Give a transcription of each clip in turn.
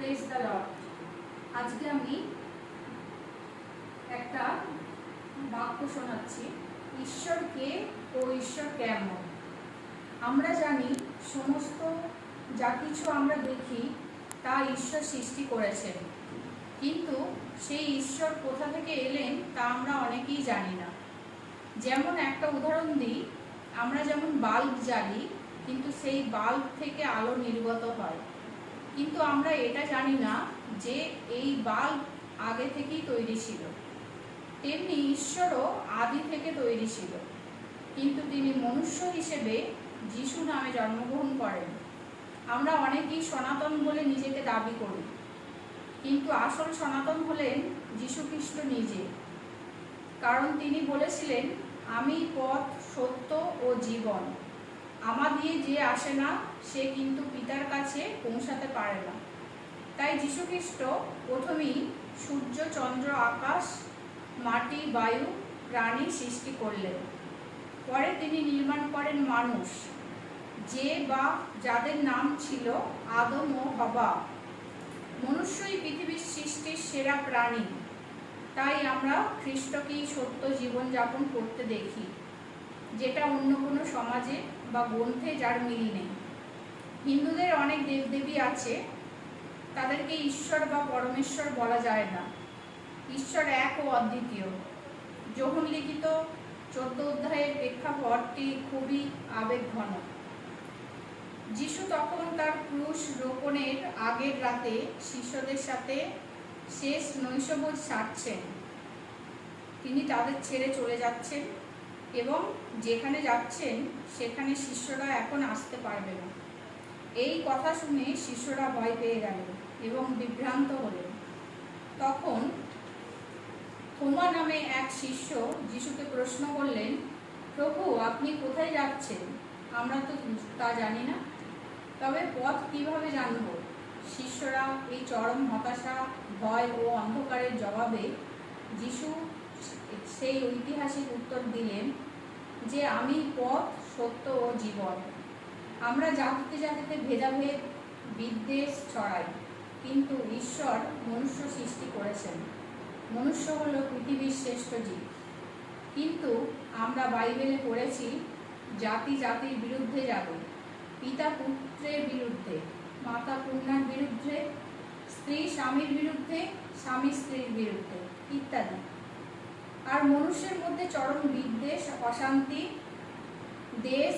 Praise the Lord. আজকে আমি একটা বাক্য শোনাচ্ছি, ঈশ্বর কে ও ঈশ্বর কেমন। আমরা জানি সমস্ত যা কিছু আমরা দেখি তা ঈশ্বর সৃষ্টি করেছেন, কিন্তু সেই ঈশ্বর কোথা থেকে এলেন তা আমরা অনেকেই জানি না। যেমন একটা উদাহরণ দিই, আমরা যেমন বাল্ব জ্বালি, কিন্তু সেই বাল্ব থেকে আলো নির্গত হয়, কিন্তু আমরা এটা জানি না যে এই বাল্ব আগে থেকেই তৈরি ছিল। তেমনি ঈশ্বরও আদি থেকে তৈরি ছিল, কিন্তু তিনি মনুষ্য হিসেবে যিশু নামে জন্মগ্রহণ করেন। আমরা অনেকেই সনাতন বলে নিজেকে দাবি করি, কিন্তু আসল সনাতন হলেন যিশু খ্রিস্ট নিজে। কারণ তিনি বলেছিলেন, আমি পথ, সত্য ও জীবন, আমা দিয়ে যে আসে না সে কিন্তু পিতার কাছে পৌঁছাতে পারে না। তাই যিশু খ্রিস্ট প্রথমেই সূর্য, চন্দ্র, আকাশ, মাটি, বায়ু, প্রাণী সৃষ্টি করলেন। পরে তিনি নির্মাণ করেন মানুষ, যে বা যাদের নাম ছিল আদম ও হবা। মনুষ্যই পৃথিবীর সৃষ্টির সেরা প্রাণী। তাই আমরা খ্রিস্টকেই সত্য জীবনযাপন করতে দেখি, যেটা অন্য কোনো সমাজে বা গ্রন্থে যার মিল নেই। হিন্দুদের অনেক দেবদেবী আছে, তাদেরকে ঈশ্বর বা পরমেশ্বর বলা যায় না। ঈশ্বর এক ও অদ্বিতীয়। যোহন লিখিত 14 অধ্যায়ের প্রেক্ষাপটটি খুবই আবেগঘন। যিশু তখন তার ক্রুশ রোপণের আগের রাতে শিষ্যদের সাথে শেষ নৈশভোজ সারছেন। তিনি তাদের ছেড়ে চলে যাচ্ছেন এবং যেখানে যাচ্ছেন সেখানে শিষ্যরা এখন আসতে পারবে না। এই কথা শুনে শিষ্যরা ভয় পেয়ে গেলেন এবং বিভ্রান্ত হলেন। তখন থোমা নামে এক শিষ্য যিশুকে প্রশ্ন করলেন, প্রভু, আপনি কোথায় যাচ্ছেন? আমরা তো তা জানি না, তবে পথ কিভাবে জানব? শিষ্যরা এই চরম হতাশা, ভয় ও অন্ধকারের জবাবে যিশু সেই ঐতিহাসিক উত্তর দিলেন যে, আমি পথ, সত্য ও জীবন। আমরা জাতিতে জাতিতে ভেদাভেদ, বিদ্বেষ ছড়াই, কিন্তু ঈশ্বর মনুষ্য সৃষ্টি করেছেন। মনুষ্য হলো পৃথিবীর শ্রেষ্ঠ জীব। কিন্তু আমরা বাইবেলে পড়েছি, জাতি জাতির বিরুদ্ধে যাবে, পিতা পুত্রের বিরুদ্ধে, মাতা কন্যার বিরুদ্ধে, স্ত্রী স্বামীর বিরুদ্ধে, স্বামী স্ত্রীর বিরুদ্ধে ইত্যাদি। আর মনুষ্যের মধ্যে চরম বিদ্বেষ, অশান্তি, দেশ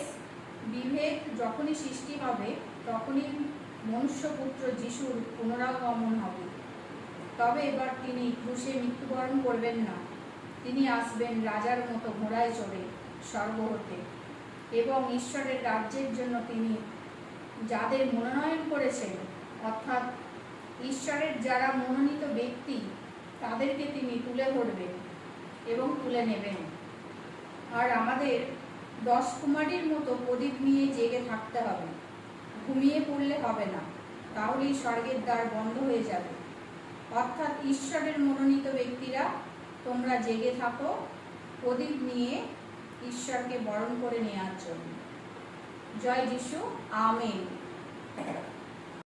বিভেদ যখনই সৃষ্টি হবে, তখনই মনুষ্যপুত্র যিশুর পুনরাগমন হবে। তবে এবার তিনি ক্রুশে মৃত্যুবরণ করবেন না। তিনি আসবেন রাজার মতো ঘোড়ায় চড়ে স্বর্গ হতে, এবং ঈশ্বরের রাজ্যের জন্য তিনি যাদের মনোনয়ন করেছেন, অর্থাৎ ঈশ্বরের যারা মনোনীত ব্যক্তি, তাদেরকে তিনি তুলে ধরবেন এবং তুলে নেবেন। আর আমাদের 10 কুমারীর মতো প্রদীপ নিয়ে জেগে থাকতে হবে। ঘুমিয়ে পড়লে হবে না, তাহলেই স্বর্গের দ্বার বন্ধ হয়ে যাবে। অর্থাৎ ঈশ্বরের মনোনীত ব্যক্তিরা, তোমরা জেগে থাকো প্রদীপ নিয়ে ঈশ্বরকে বরণ করে নেওয়ার জন্য। জয় যিশু, আমেন।